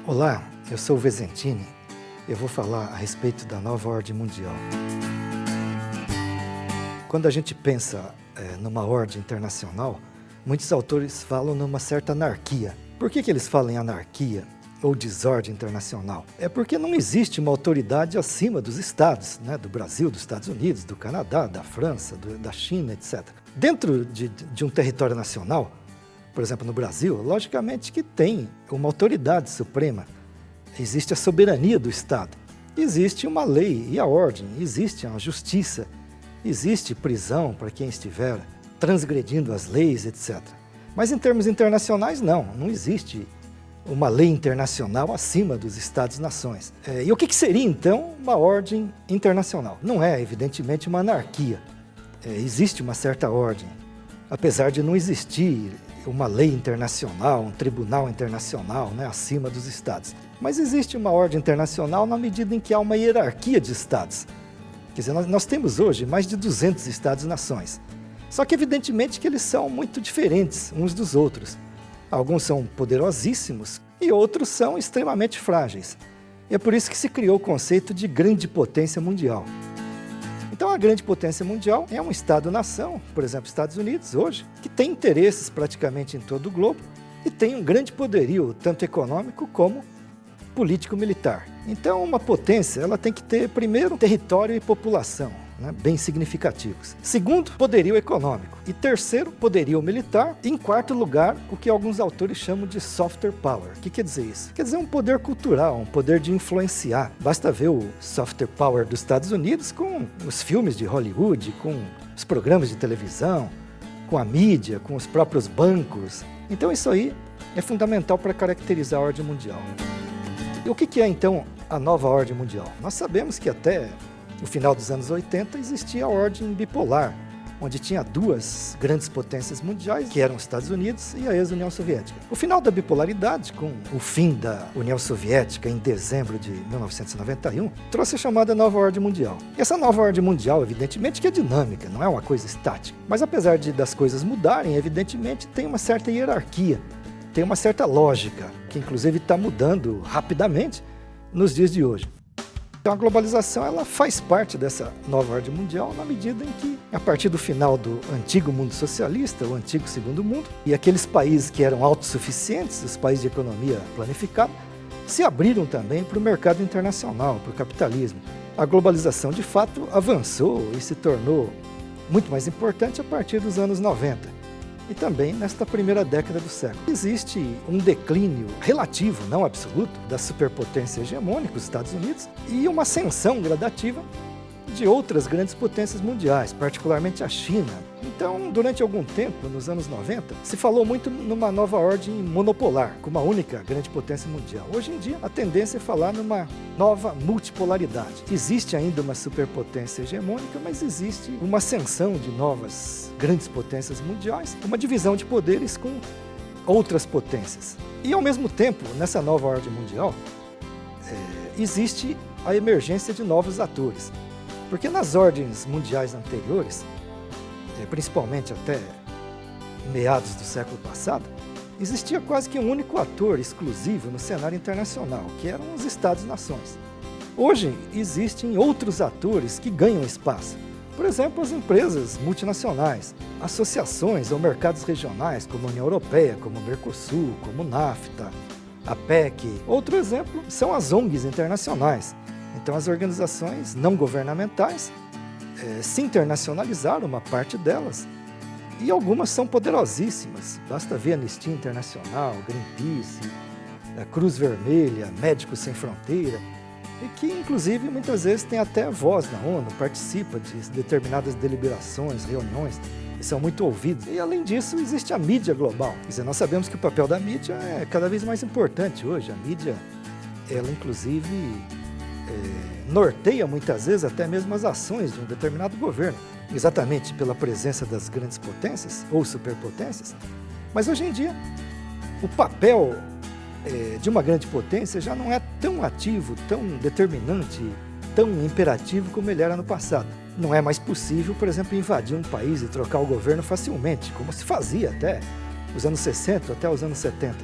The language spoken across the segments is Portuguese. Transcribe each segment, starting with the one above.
Olá, eu sou o Vezentini. Eu vou falar a respeito da nova ordem mundial. Quando a gente pensa numa ordem internacional, muitos autores falam numa certa anarquia. Por que eles falam em anarquia ou desordem internacional? É porque não existe uma autoridade acima dos estados, né? Do Brasil, dos Estados Unidos, do Canadá, da França, da China, etc. Dentro de um território nacional, por exemplo, no Brasil, logicamente que tem uma autoridade suprema. Existe a soberania do Estado. Existe uma lei e a ordem, existe a justiça, existe prisão para quem estiver transgredindo as leis, etc. Mas em termos internacionais, não existe uma lei internacional acima dos Estados-nações. E o que seria, então, uma ordem internacional? Não é, evidentemente, uma anarquia. Existe uma certa ordem, apesar de não existir uma lei internacional, um tribunal internacional, né, acima dos estados. Mas existe uma ordem internacional na medida em que há uma hierarquia de estados. Quer dizer, nós temos hoje mais de 200 estados-nações. Só que evidentemente que eles são muito diferentes uns dos outros. Alguns são poderosíssimos e outros são extremamente frágeis. E é por isso que se criou o conceito de grande potência mundial. Então, a grande potência mundial é um Estado-nação, por exemplo, Estados Unidos, hoje, que tem interesses praticamente em todo o globo e tem um grande poderio, tanto econômico como político-militar. Então, uma potência ela tem que ter, primeiro, território e população, né, bem significativos. Segundo, poderio econômico. E terceiro, poderio militar. E em quarto lugar, o que alguns autores chamam de soft power. O que quer dizer isso? Quer dizer um poder cultural, um poder de influenciar. Basta ver o soft power dos Estados Unidos com os filmes de Hollywood, com os programas de televisão, com a mídia, com os próprios bancos. Então isso aí é fundamental para caracterizar a ordem mundial. E o que é então a nova ordem mundial? Nós sabemos que até no final dos anos 80 existia a ordem bipolar, onde tinha duas grandes potências mundiais, que eram os Estados Unidos e a ex-União Soviética. O final da bipolaridade, com o fim da União Soviética em dezembro de 1991, trouxe a chamada nova ordem mundial. E essa nova ordem mundial, evidentemente, que é dinâmica, não é uma coisa estática. Mas apesar das coisas mudarem, evidentemente tem uma certa hierarquia, tem uma certa lógica, que inclusive está mudando rapidamente nos dias de hoje. Então a globalização ela faz parte dessa nova ordem mundial na medida em que, a partir do final do antigo mundo socialista, o antigo segundo mundo, e aqueles países que eram autossuficientes, os países de economia planificada, se abriram também para o mercado internacional, para o capitalismo. A globalização, de fato, avançou e se tornou muito mais importante a partir dos anos 90. E também nesta primeira década do século. Existe um declínio relativo, não absoluto, da superpotência hegemônica, os Estados Unidos, e uma ascensão gradativa de outras grandes potências mundiais, particularmente a China. Então, durante algum tempo, nos anos 90, se falou muito numa nova ordem monopolar, com uma única grande potência mundial. Hoje em dia, a tendência é falar numa nova multipolaridade. Existe ainda uma superpotência hegemônica, mas existe uma ascensão de novas grandes potências mundiais, uma divisão de poderes com outras potências. E, ao mesmo tempo, nessa nova ordem mundial, existe a emergência de novos atores. Porque nas ordens mundiais anteriores, principalmente até meados do século passado, existia quase que um único ator exclusivo no cenário internacional, que eram os Estados-nações. Hoje, existem outros atores que ganham espaço. Por exemplo, as empresas multinacionais, associações ou mercados regionais, como a União Europeia, como o Mercosul, como o NAFTA, a PEC. Outro exemplo são as ONGs internacionais. Então, as organizações não governamentais se internacionalizaram, uma parte delas, e algumas são poderosíssimas. Basta ver a Anistia Internacional, Greenpeace, a Cruz Vermelha, Médicos Sem Fronteira, e que, inclusive, muitas vezes tem até voz na ONU, participa de determinadas deliberações, reuniões, e são muito ouvidos. E, além disso, existe a mídia global. Quer dizer, nós sabemos que o papel da mídia é cada vez mais importante hoje. A mídia, ela, inclusive, norteia muitas vezes até mesmo as ações de um determinado governo, exatamente pela presença das grandes potências ou superpotências. Mas hoje em dia, o papel de uma grande potência já não é tão ativo, tão determinante, tão imperativo como ele era no passado. Não é mais possível, por exemplo, invadir um país e trocar o governo facilmente, como se fazia até os anos 60, até os anos 70.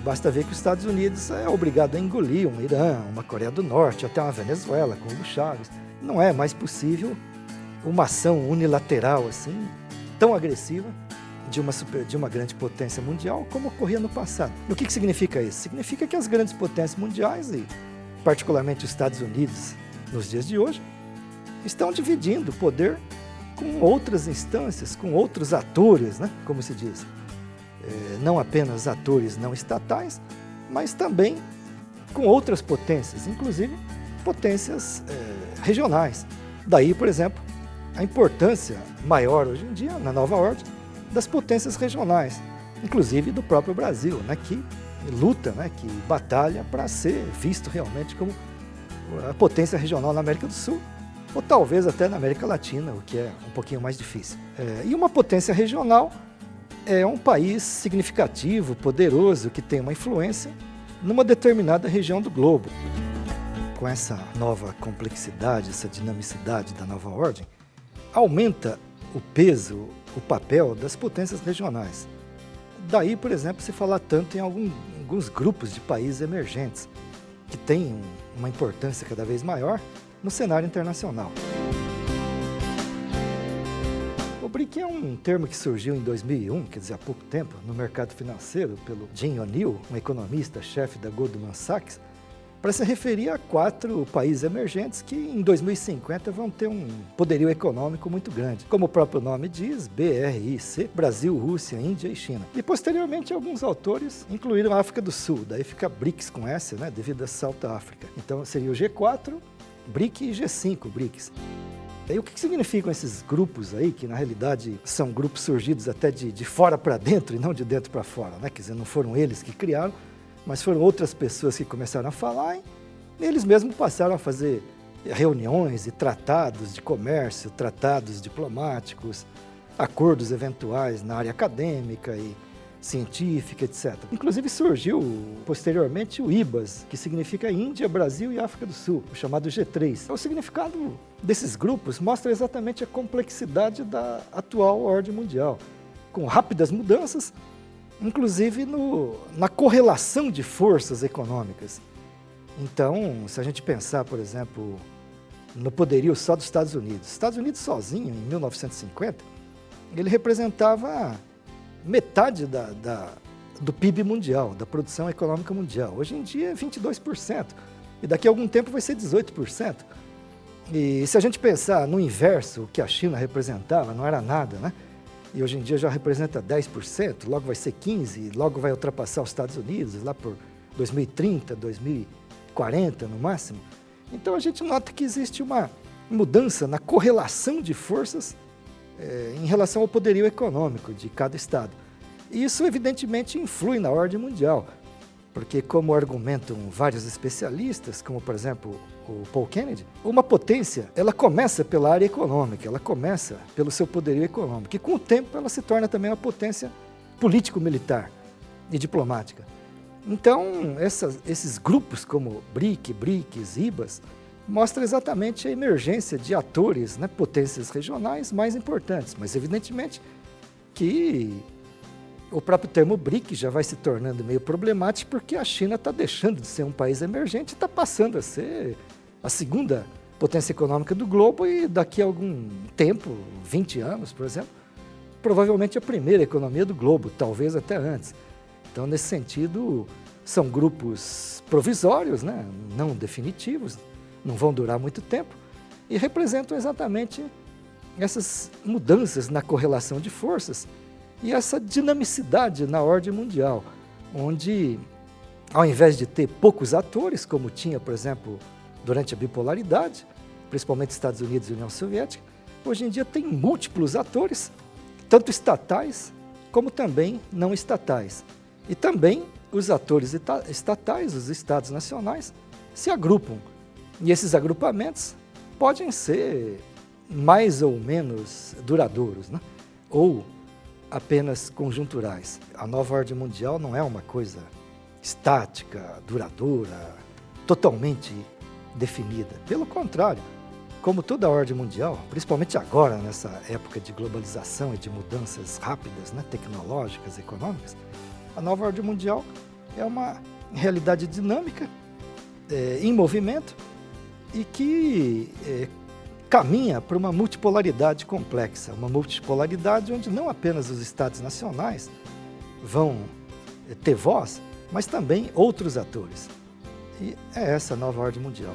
Basta ver que os Estados Unidos é obrigado a engolir um Irã, uma Coreia do Norte, até uma Venezuela, com Hugo Chávez. Não é mais possível uma ação unilateral assim, tão agressiva, de uma grande potência mundial, como ocorria no passado. O que significa isso? Significa que as grandes potências mundiais, e particularmente os Estados Unidos, nos dias de hoje, estão dividindo o poder com outras instâncias, com outros atores, né? Como se diz. Não apenas atores não estatais, mas também com outras potências, inclusive potências regionais. Daí, por exemplo, a importância maior hoje em dia, na nova ordem, das potências regionais, inclusive do próprio Brasil, né, que luta, né, que batalha para ser visto realmente como a potência regional na América do Sul, ou talvez até na América Latina, o que é um pouquinho mais difícil. E uma potência regional é um país significativo, poderoso, que tem uma influência numa determinada região do globo. Com essa nova complexidade, essa dinamicidade da nova ordem, aumenta o peso, o papel das potências regionais. Daí, por exemplo, se falar tanto em alguns grupos de países emergentes, que têm uma importância cada vez maior no cenário internacional. O BRIC é um termo que surgiu em 2001, quer dizer, há pouco tempo, no mercado financeiro, pelo Jim O'Neill, um economista-chefe da Goldman Sachs, para se referir a 4 países emergentes que em 2050 vão ter um poderio econômico muito grande. Como o próprio nome diz, BRIC, Brasil, Rússia, Índia e China. E posteriormente alguns autores incluíram a África do Sul, daí fica BRICS com S, né, devido a South África. Então seria o G4, BRIC e G5, BRICS. E o que significam esses grupos aí, que na realidade são grupos surgidos até de fora para dentro e não de dentro para fora, né? Quer dizer, não foram eles que criaram, mas foram outras pessoas que começaram a falar e eles mesmos passaram a fazer reuniões e tratados de comércio, tratados diplomáticos, acordos eventuais na área acadêmica e científica, etc. Inclusive surgiu posteriormente o IBAS, que significa Índia, Brasil e África do Sul, o chamado G3. O significado desses grupos mostra exatamente a complexidade da atual ordem mundial, com rápidas mudanças, inclusive na correlação de forças econômicas. Então, se a gente pensar, por exemplo, no poderio só dos Estados Unidos. Os Estados Unidos sozinho, em 1950, ele representava metade do PIB mundial, da produção econômica mundial. Hoje em dia é 22%, e daqui a algum tempo vai ser 18%. E se a gente pensar no inverso, o que a China representava, não era nada, né? E hoje em dia já representa 10%, logo vai ser 15%, logo vai ultrapassar os Estados Unidos, lá por 2030, 2040 no máximo. Então a gente nota que existe uma mudança na correlação de forças em relação ao poderio econômico de cada Estado. E isso evidentemente influi na ordem mundial, porque como argumentam vários especialistas, como por exemplo o Paul Kennedy, uma potência, ela começa pela área econômica, ela começa pelo seu poderio econômico, e com o tempo ela se torna também uma potência político-militar e diplomática. Então, esses grupos como BRIC, BRICS, IBAS, mostram exatamente a emergência de atores, né, potências regionais mais importantes, mas evidentemente que o próprio termo BRIC já vai se tornando meio problemático porque a China está deixando de ser um país emergente e está passando a ser a segunda potência econômica do globo e daqui a algum tempo, 20 anos, por exemplo, provavelmente a primeira economia do globo, talvez até antes. Então, nesse sentido, são grupos provisórios, né, não definitivos, não vão durar muito tempo e representam exatamente essas mudanças na correlação de forças e essa dinamicidade na ordem mundial, onde, ao invés de ter poucos atores, como tinha, por exemplo, durante a bipolaridade, principalmente Estados Unidos e União Soviética, hoje em dia tem múltiplos atores, tanto estatais como também não estatais. E também os atores estatais, os estados nacionais, se agrupam. E esses agrupamentos podem ser mais ou menos duradouros, né? Ou apenas conjunturais. A nova ordem mundial não é uma coisa estática, duradoura, totalmente definida. Pelo contrário, como toda a ordem mundial, principalmente agora, nessa época de globalização e de mudanças rápidas, né, tecnológicas, econômicas, a nova ordem mundial é uma realidade dinâmica, em movimento, e que caminha para uma multipolaridade complexa, uma multipolaridade onde não apenas os estados nacionais vão ter voz, mas também outros atores. E é essa a nova ordem mundial.